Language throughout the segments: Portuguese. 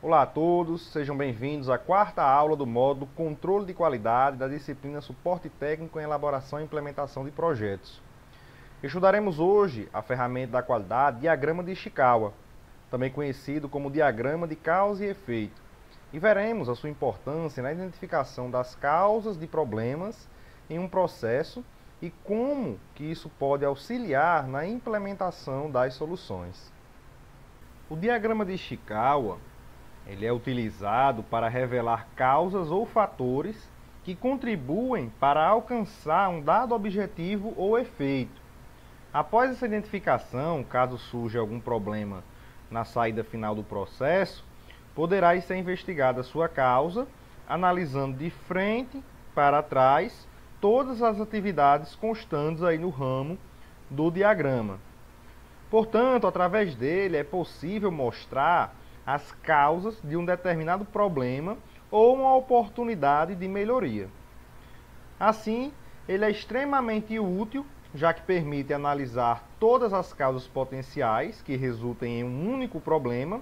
Olá a todos, sejam bem-vindos à quarta aula do módulo Controle de Qualidade da disciplina Suporte Técnico em Elaboração e Implementação de Projetos. Estudaremos hoje a ferramenta da qualidade Diagrama de Ishikawa, também conhecido como Diagrama de Causa e Efeito, e veremos a sua importância na identificação das causas de problemas em um processo e como que isso pode auxiliar na implementação das soluções. O diagrama de Ishikawa ele é utilizado para revelar causas ou fatores que contribuem para alcançar um dado objetivo ou efeito. Após essa identificação, caso surja algum problema na saída final do processo, poderá ser investigada a sua causa, analisando de frente para trás todas as atividades constantes aí no ramo do diagrama. Portanto, através dele é possível mostrar as causas de um determinado problema ou uma oportunidade de melhoria. Assim, ele é extremamente útil, já que permite analisar todas as causas potenciais que resultem em um único problema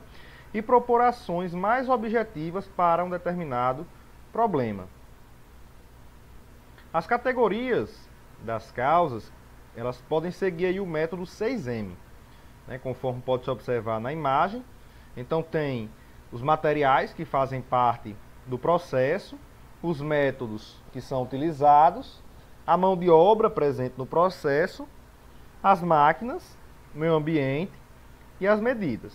e propor ações mais objetivas para um determinado problema. As categorias das causas, elas podem seguir aí o método 6M, conforme pode se observar na imagem. Então tem os materiais que fazem parte do processo, os métodos que são utilizados, a mão de obra presente no processo, as máquinas, o meio ambiente e as medidas.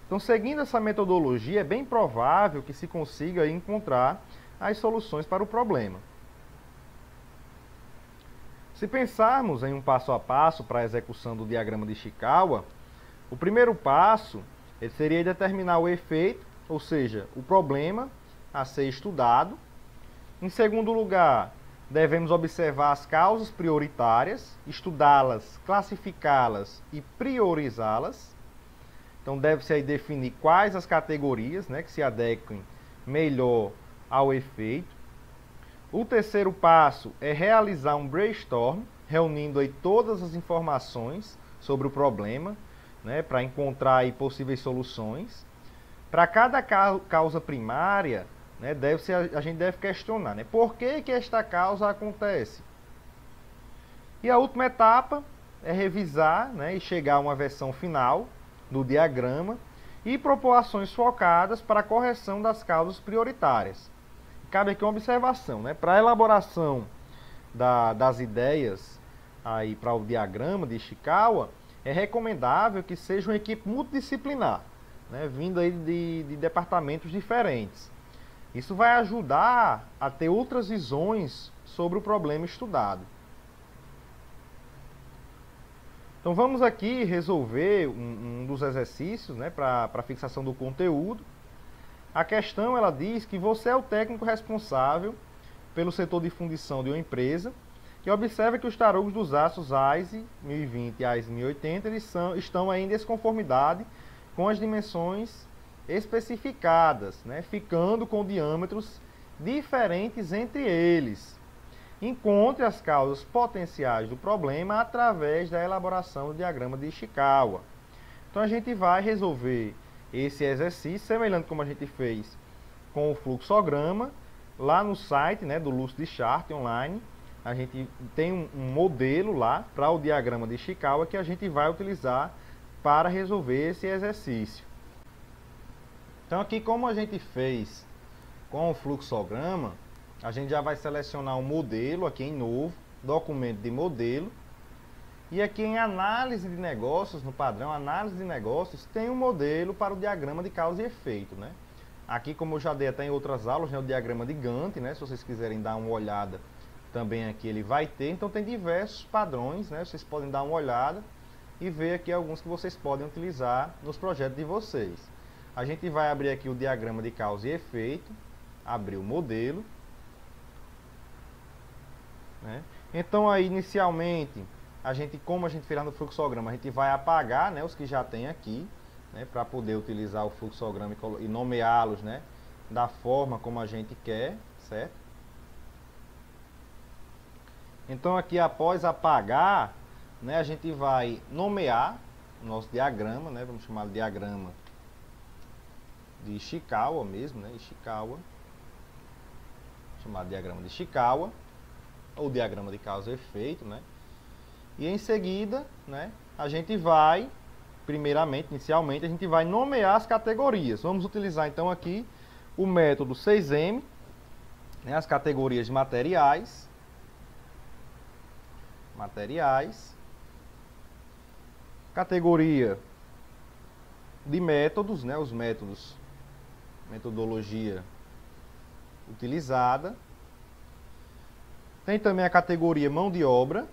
Então, seguindo essa metodologia, é bem provável que se consiga encontrar as soluções para o problema. Se pensarmos em um passo a passo para a execução do diagrama de Ishikawa, o primeiro passo seria determinar o efeito, ou seja, o problema a ser estudado. Em segundo lugar, devemos observar as causas prioritárias, estudá-las, classificá-las e priorizá-las. Então, deve-se aí definir quais as categorias que se adequem melhor ao efeito. O terceiro passo é realizar um brainstorm, reunindo aí todas as informações sobre o problema, para encontrar aí possíveis soluções. Para cada causa primária, a gente deve questionar, por que esta causa acontece? E a última etapa é revisar e chegar a uma versão final do diagrama e propor ações focadas para a correção das causas prioritárias. Cabe aqui uma observação, para a elaboração das ideias aí para o diagrama de Ishikawa, é recomendável que seja uma equipe multidisciplinar, vindo aí de departamentos diferentes. Isso vai ajudar a ter outras visões sobre o problema estudado. Então vamos aqui resolver um dos exercícios para a fixação do conteúdo. A questão ela diz que você é o técnico responsável pelo setor de fundição de uma empresa e observa que os tarugos dos aços AISE 1020 e AISE 1080 estão em desconformidade com as dimensões especificadas, ficando com diâmetros diferentes entre eles. Encontre as causas potenciais do problema através da elaboração do diagrama de Ishikawa. Então a gente vai resolver esse exercício, semelhante como a gente fez com o fluxograma, lá no site do Lucidchart online. A gente tem um modelo lá para o diagrama de Ishikawa que a gente vai utilizar para resolver esse exercício. Então aqui, como a gente fez com o fluxograma, a gente já vai selecionar um modelo aqui em novo, documento de modelo. E aqui em análise de negócios, no padrão análise de negócios, tem um modelo para o diagrama de causa e efeito. Aqui, como eu já dei até em outras aulas, o diagrama de Gantt, se vocês quiserem dar uma olhada, também aqui ele vai ter. Então tem diversos padrões, vocês podem dar uma olhada e ver aqui alguns que vocês podem utilizar nos projetos de vocês. A gente vai abrir aqui o diagrama de causa e efeito, abrir o modelo. Então aí inicialmente, como a gente fez lá no fluxograma, a gente vai apagar os que já tem aqui, para poder utilizar o fluxograma e nomeá-los da forma como a gente quer, certo? Então aqui após apagar, a gente vai nomear o nosso diagrama, vamos chamar de diagrama de Ishikawa mesmo, né? Ishikawa, chamado diagrama de Ishikawa, ou diagrama de causa e efeito, né? E em seguida, né, a gente vai, primeiramente, inicialmente, a gente vai nomear as categorias. Vamos utilizar então aqui o método 6M, né, as categorias de materiais, categoria de métodos, né, os métodos, metodologia utilizada. Tem também a categoria mão de obra,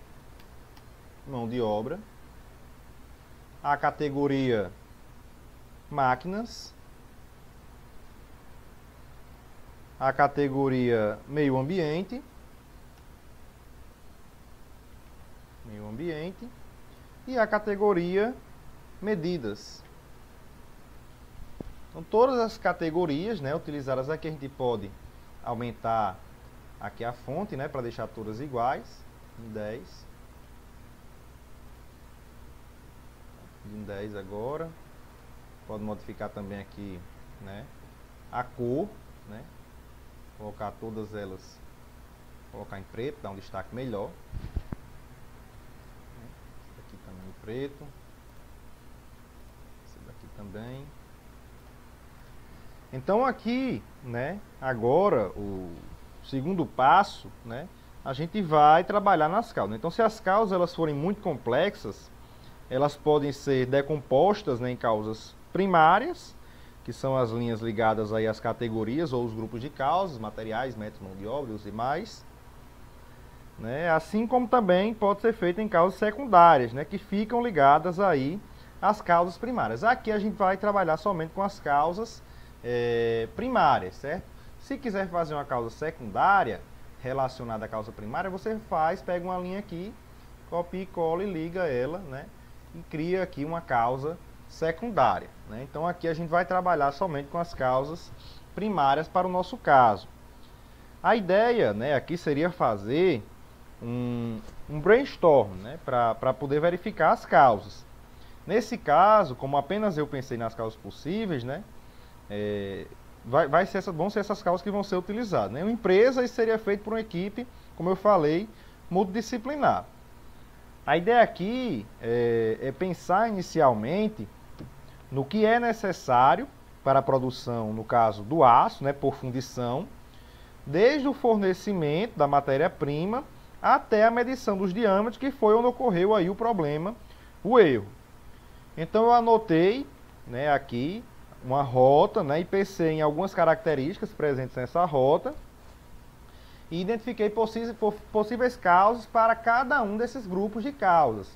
a categoria máquinas, a categoria meio ambiente, e a categoria medidas. Então, todas as categorias, né, utilizadas aqui, a gente pode aumentar aqui a fonte, né, para deixar todas iguais, em 10. Em 10 agora. Pode modificar também aqui, né, a cor, né, colocar todas elas, colocar em preto, dar um destaque melhor. Esse daqui também em preto. Esse daqui também. Então aqui, né, agora o segundo passo, né, a gente vai trabalhar nas causas. Então, se as causas elas forem muito complexas, elas podem ser decompostas, né, em causas primárias, que são as linhas ligadas aí às categorias ou os grupos de causas, materiais, métodos, mão de obra e os demais. Né, assim como também pode ser feito em causas secundárias, né, que ficam ligadas aí às causas primárias. Aqui a gente vai trabalhar somente com as causas primárias, certo? Se quiser fazer uma causa secundária relacionada à causa primária, você pega uma linha aqui, copia e cola e liga ela, né, e cria aqui uma causa secundária, né? Então aqui a gente vai trabalhar somente com as causas primárias para o nosso caso. A ideia, né, aqui seria fazer um brainstorm, né, para poder verificar as causas. Nesse caso, como apenas eu pensei nas causas possíveis, né, vão ser essas causas que vão ser utilizadas, né? Uma empresa, isso seria feito por uma equipe, como eu falei, multidisciplinar. A ideia aqui é pensar inicialmente no que é necessário para a produção, no caso do aço, né, por fundição, desde o fornecimento da matéria-prima até a medição dos diâmetros, que foi onde ocorreu aí o problema, o erro. Então eu anotei, né, aqui uma rota, né, e pensei em algumas características presentes nessa rota e identifiquei possíveis causas para cada um desses grupos de causas.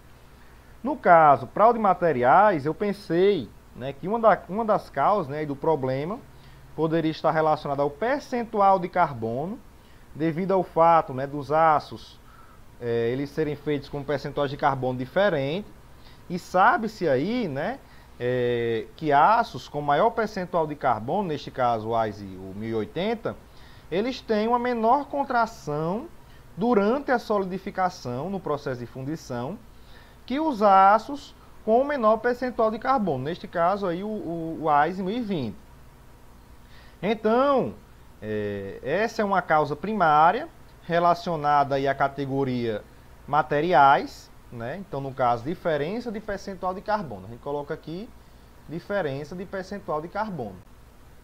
No caso, para o de materiais, eu pensei, né, que uma das causas, né, do problema poderia estar relacionada ao percentual de carbono, devido ao fato, né, dos aços eles serem feitos com percentuais de carbono diferentes, e sabe-se aí, né, que aços com maior percentual de carbono, neste caso o AISE, o 1080, eles têm uma menor contração durante a solidificação no processo de fundição que os aços com menor percentual de carbono, neste caso aí o AISE 1020. Então, essa é uma causa primária relacionada aí à categoria materiais, né? Então, no caso, diferença de percentual de carbono. A gente coloca aqui diferença de percentual de carbono.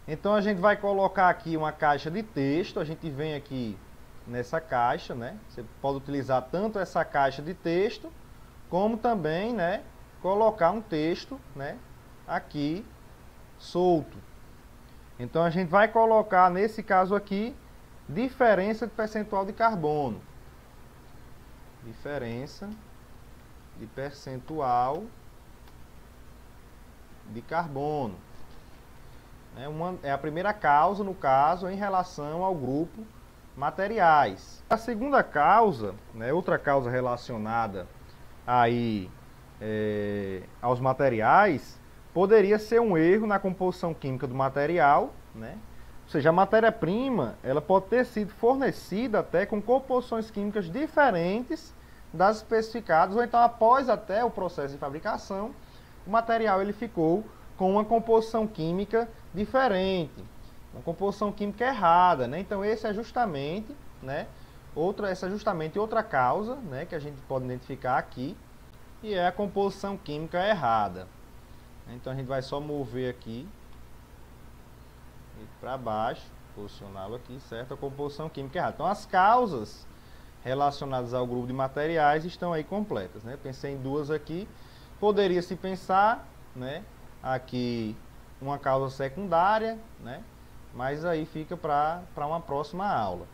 Então, a gente vai colocar aqui uma caixa de texto. A gente vem aqui nessa caixa, né? Você pode utilizar tanto essa caixa de texto, como também, né, colocar um texto, né, aqui solto. Então, a gente vai colocar, nesse caso aqui, diferença de percentual de carbono. Diferença de percentual de carbono. É a primeira causa, no caso, em relação ao grupo materiais. A segunda causa, né, outra causa relacionada aí, aos materiais, poderia ser um erro na composição química do material, né? Ou seja, a matéria-prima ela pode ter sido fornecida até com composições químicas diferentes das especificadas, ou então após até o processo de fabricação, o material ele ficou com uma composição química diferente, uma composição química errada, né? Então esse é justamente, né, essa é justamente outra causa, né, que a gente pode identificar aqui, e é a composição química errada. Então a gente vai só mover aqui para baixo, posicioná-lo aqui, certo? A composição química errada. Então as causas relacionadas ao grupo de materiais estão aí completas, né? Pensei em duas aqui. Poderia se pensar, né, aqui uma causa secundária, né? Mas aí fica para uma próxima aula.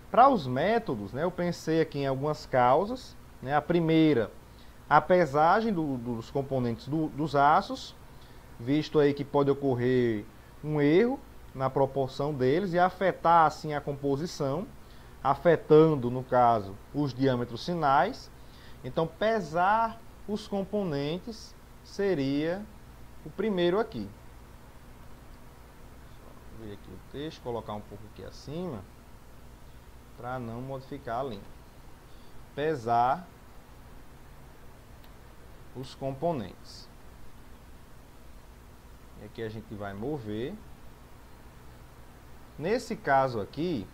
Para os métodos, né, eu pensei aqui em algumas causas, né? A primeira, a pesagem dos componentes dos aços, visto aí que pode ocorrer um erro na proporção deles e afetar assim a composição, afetando, no caso, os diâmetros finais. Então, pesar os componentes seria o primeiro aqui. Vou ver aqui o texto, colocar um pouco aqui acima, para não modificar a linha. Pesar os componentes. E aqui a gente vai mover. Nesse caso aqui,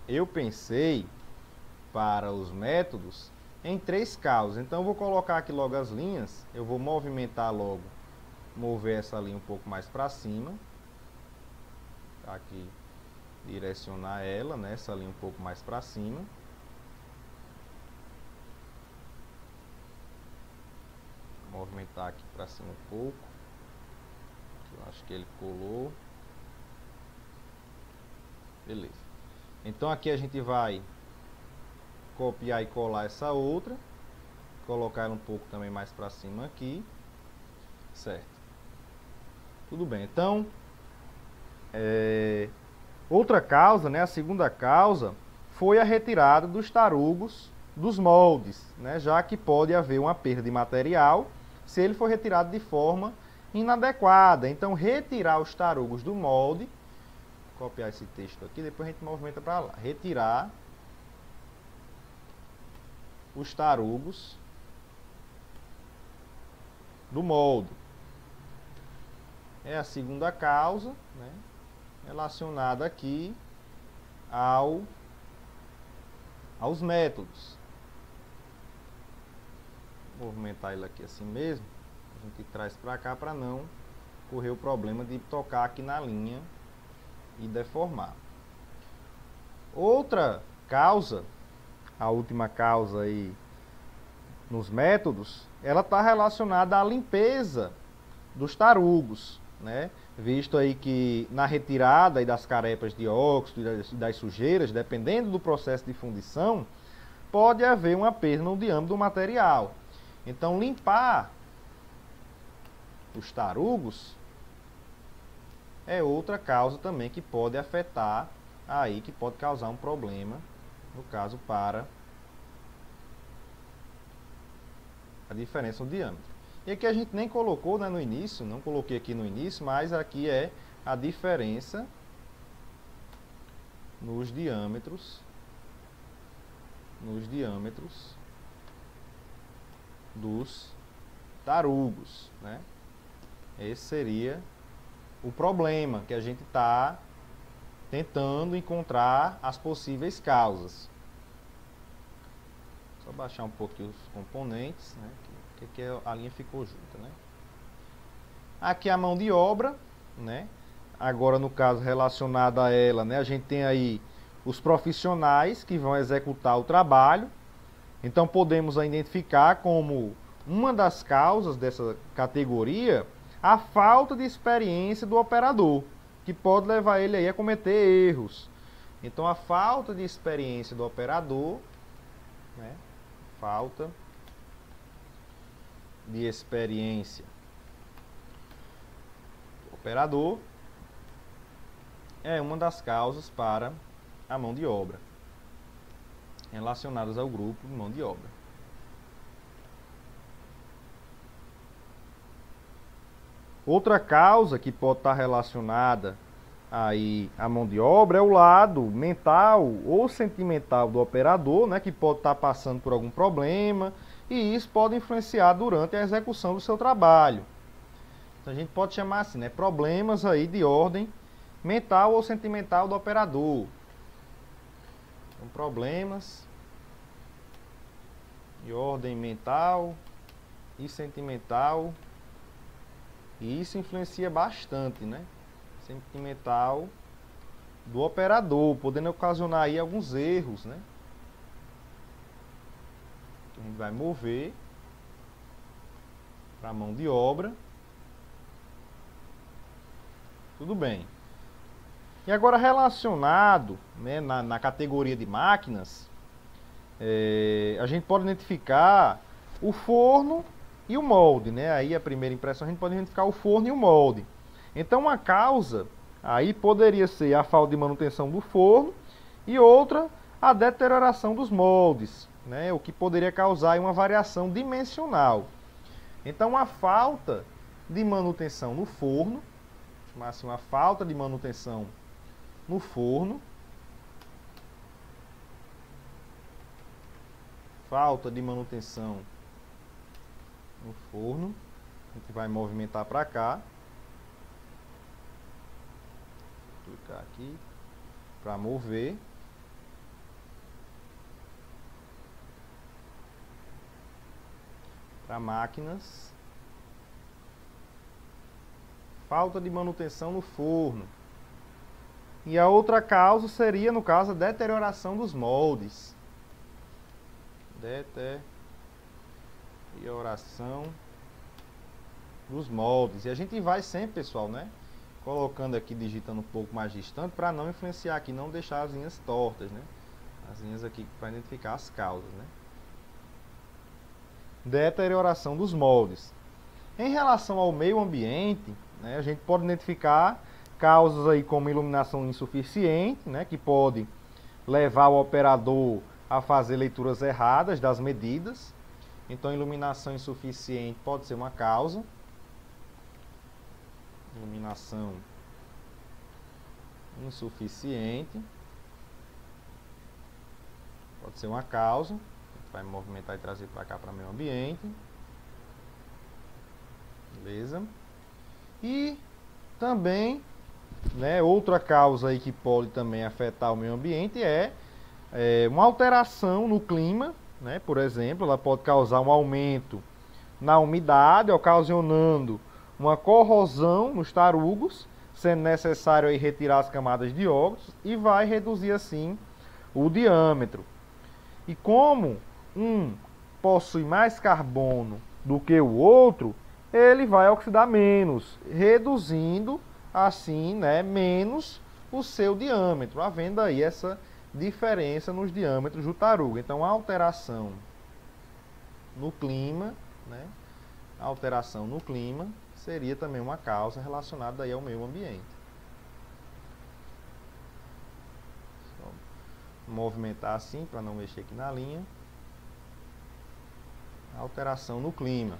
eu pensei para os métodos em três causas. Então eu vou colocar aqui logo as linhas. Eu vou movimentar logo, mover essa linha um pouco mais para cima. Aqui, direcionar ela, né, essa linha um pouco mais para cima. Movimentar aqui para cima um pouco. Eu acho que ele colou. Beleza. Então aqui a gente vai copiar e colar essa outra. Colocar ela um pouco também mais para cima aqui. Certo. Tudo bem. Então, outra causa, né, a segunda causa, foi a retirada dos tarugos dos moldes, né, já que pode haver uma perda de material se ele for retirado de forma inadequada. Então, retirar os tarugos do molde, copiar esse texto aqui, depois a gente movimenta para lá. Retirar os tarugos do molde. É a segunda causa, né, relacionada aqui aos métodos. Vou movimentar ele aqui assim mesmo. A gente traz para cá para não correr o problema de tocar aqui na linha e deformar. Outra causa, a última causa aí nos métodos, ela está relacionada à limpeza dos tarugos, né? Visto aí que na retirada das carepas de óxido e das sujeiras, dependendo do processo de fundição, pode haver uma perda no diâmetro do material. Então, limpar os tarugos é outra causa também que pode afetar aí, que pode causar um problema, no caso, para a diferença no diâmetro. E aqui a gente nem colocou, né, no início, não coloquei aqui no início, mas aqui é a diferença nos diâmetros dos tarugos, né? Esse seria o problema que a gente está tentando encontrar as possíveis causas. Só baixar um pouquinho os componentes, né? Que a linha ficou junta, né? Aqui a mão de obra, né? Agora no caso relacionado a ela, né? A gente tem aí os profissionais que vão executar o trabalho. Então podemos identificar como uma das causas dessa categoria a falta de experiência do operador, que pode levar ele aí a cometer erros. Então a falta de experiência do operador, né? Falta de experiência do operador é uma das causas para a mão de obra, relacionadas ao grupo de mão de obra. Outra causa que pode estar relacionada aí à mão de obra é o lado mental ou sentimental do operador, né, que pode estar passando por algum problema, e isso pode influenciar durante a execução do seu trabalho. Então a gente pode chamar assim, né? Problemas aí de ordem mental ou sentimental do operador. Então, problemas de ordem mental e sentimental. E isso influencia bastante, né? Sentimental do operador, podendo ocasionar aí alguns erros, né? A gente vai mover para a mão de obra. Tudo bem. E agora relacionado, né, na categoria de máquinas, a gente pode identificar o forno e o molde, né? Aí a primeira impressão a gente pode identificar o forno e o molde. Então uma causa aí poderia ser a falta de manutenção do forno e outra a deterioração dos moldes, né? O que poderia causar aí uma variação dimensional. Então a falta de manutenção no forno, chamar assim, uma falta de manutenção no forno, falta de manutenção no forno, a gente vai movimentar para cá, clicar aqui para mover, para máquinas, falta de manutenção no forno. E a outra causa seria, no caso, a deterioração dos moldes. Deterioração dos moldes. E a gente vai sempre, pessoal, né? Colocando aqui, digitando um pouco mais distante, para não influenciar aqui, não deixar as linhas tortas, né? As linhas aqui para identificar as causas, né? Deterioração dos moldes. Em relação ao meio ambiente, né, a gente pode identificar causas aí como iluminação insuficiente, né, que pode levar o operador a fazer leituras erradas das medidas. Então, iluminação insuficiente pode ser uma causa. Iluminação insuficiente pode ser uma causa. A gente vai movimentar e trazer para cá, para o meio ambiente. Beleza? E também, né, outra causa aí que pode também afetar o meio ambiente é uma alteração no clima, né? Por exemplo, ela pode causar um aumento na umidade, ocasionando uma corrosão nos tarugos, sendo necessário aí retirar as camadas de óxido e vai reduzir assim o diâmetro. E como um possui mais carbono do que o outro, ele vai oxidar menos, reduzindo assim, né, menos o seu diâmetro, havendo aí essa diferença nos diâmetros do tarugo. Então, a alteração no clima, né, a alteração no clima seria também uma causa relacionada aí ao meio ambiente. Só movimentar assim para não mexer aqui na linha. Alteração no clima.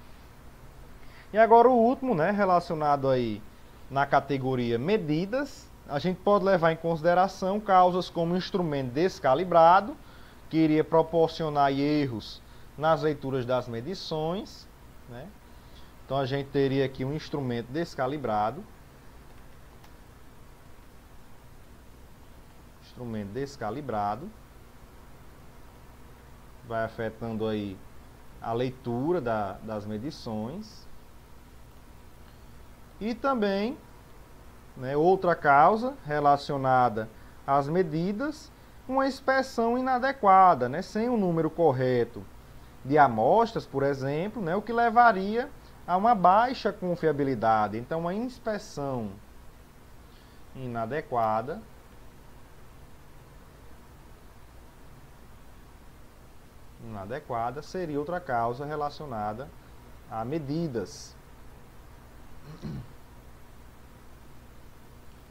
E agora o último, né, relacionado aí na categoria medidas, a gente pode levar em consideração causas como instrumento descalibrado, que iria proporcionar erros nas leituras das medições, né? Então a gente teria aqui um instrumento descalibrado. Instrumento descalibrado. Vai afetando aí a leitura das medições. E também, né, outra causa relacionada às medidas, uma inspeção inadequada, né, sem o número correto de amostras, por exemplo, né, o que levaria a uma baixa confiabilidade. Então, uma inspeção inadequada seria outra causa relacionada a medidas.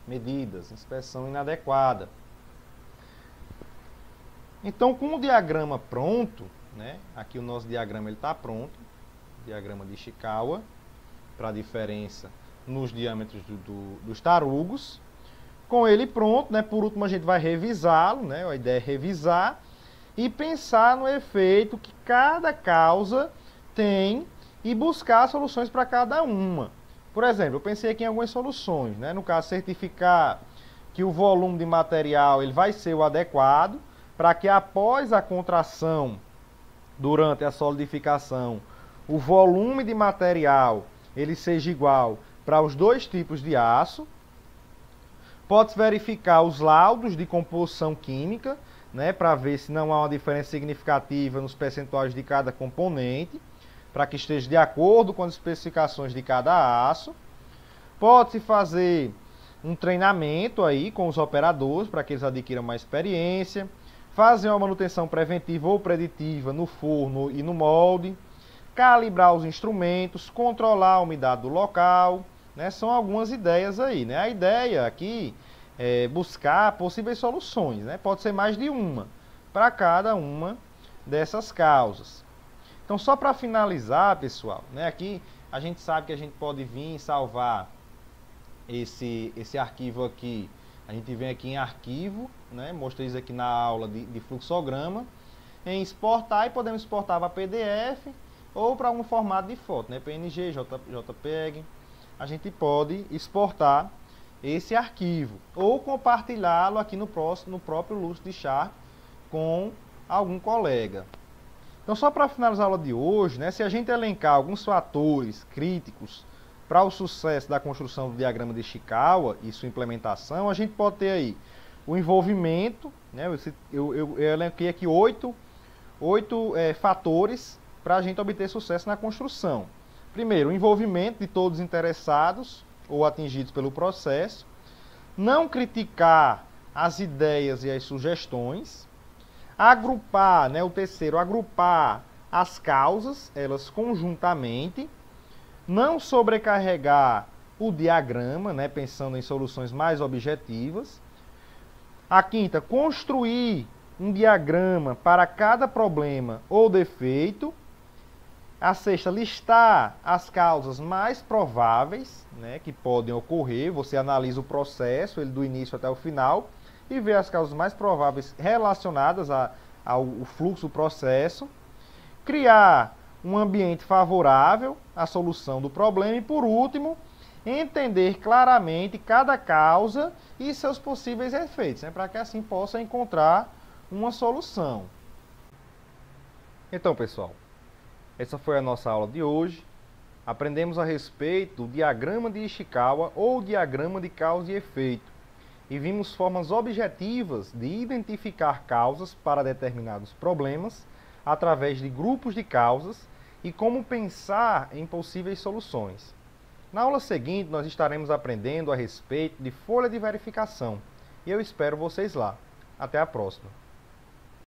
Medidas, inspeção inadequada. Então, com o diagrama pronto, né, aqui o nosso diagrama está pronto, diagrama de Ishikawa, para a diferença nos diâmetros dos tarugos. Com ele pronto, né, por último a gente vai revisá-lo, né, a ideia é revisar e pensar no efeito que cada causa tem e buscar soluções para cada uma. Por exemplo, eu pensei aqui em algumas soluções, né? No caso, certificar que o volume de material ele vai ser o adequado para que após a contração, durante a solidificação, o volume de material ele seja igual para os dois tipos de aço. Pode-se verificar os laudos de composição química, né, para ver se não há uma diferença significativa nos percentuais de cada componente, para que esteja de acordo com as especificações de cada aço. Pode-se fazer um treinamento aí com os operadores, para que eles adquiram mais experiência. Fazer uma manutenção preventiva ou preditiva no forno e no molde. Calibrar os instrumentos, controlar a umidade do local, né? São algumas ideias aí, né? A ideia aqui é buscar possíveis soluções, né? Pode ser mais de uma, para cada uma dessas causas. Então, só para finalizar, pessoal, né? Aqui a gente sabe que a gente pode vir e salvar esse arquivo aqui. A gente vem aqui em arquivo, né? Mostrei isso aqui na aula de fluxograma. Em exportar, e podemos exportar para PDF ou para algum formato de foto, né? PNG, JPEG. A gente pode exportar esse arquivo ou compartilhá-lo aqui no próprio LucidChart com algum colega. Então, só para finalizar a aula de hoje, né? Se a gente elencar alguns fatores críticos para o sucesso da construção do diagrama de Ishikawa e sua implementação, a gente pode ter aí o envolvimento, né? Eu elenquei aqui oito fatores para a gente obter sucesso na construção. Primeiro, o envolvimento de todos os interessados ou atingidos pelo processo. Não criticar as ideias e as sugestões. Agrupar, né? O terceiro, agrupar as causas, elas conjuntamente. Não sobrecarregar o diagrama, né? Pensando em soluções mais objetivas. A quinta, construir um diagrama para cada problema ou defeito. A sexta, listar as causas mais prováveis, né, que podem ocorrer. Você analisa o processo, ele do início até o final, e vê as causas mais prováveis relacionadas ao fluxo do processo. Criar um ambiente favorável à solução do problema. E, por último, entender claramente cada causa e seus possíveis efeitos, né, para que assim possa encontrar uma solução. Então, pessoal, essa foi a nossa aula de hoje. Aprendemos a respeito do diagrama de Ishikawa ou diagrama de causa e efeito. E vimos formas objetivas de identificar causas para determinados problemas através de grupos de causas e como pensar em possíveis soluções. Na aula seguinte, nós estaremos aprendendo a respeito de folha de verificação. E eu espero vocês lá. Até a próxima!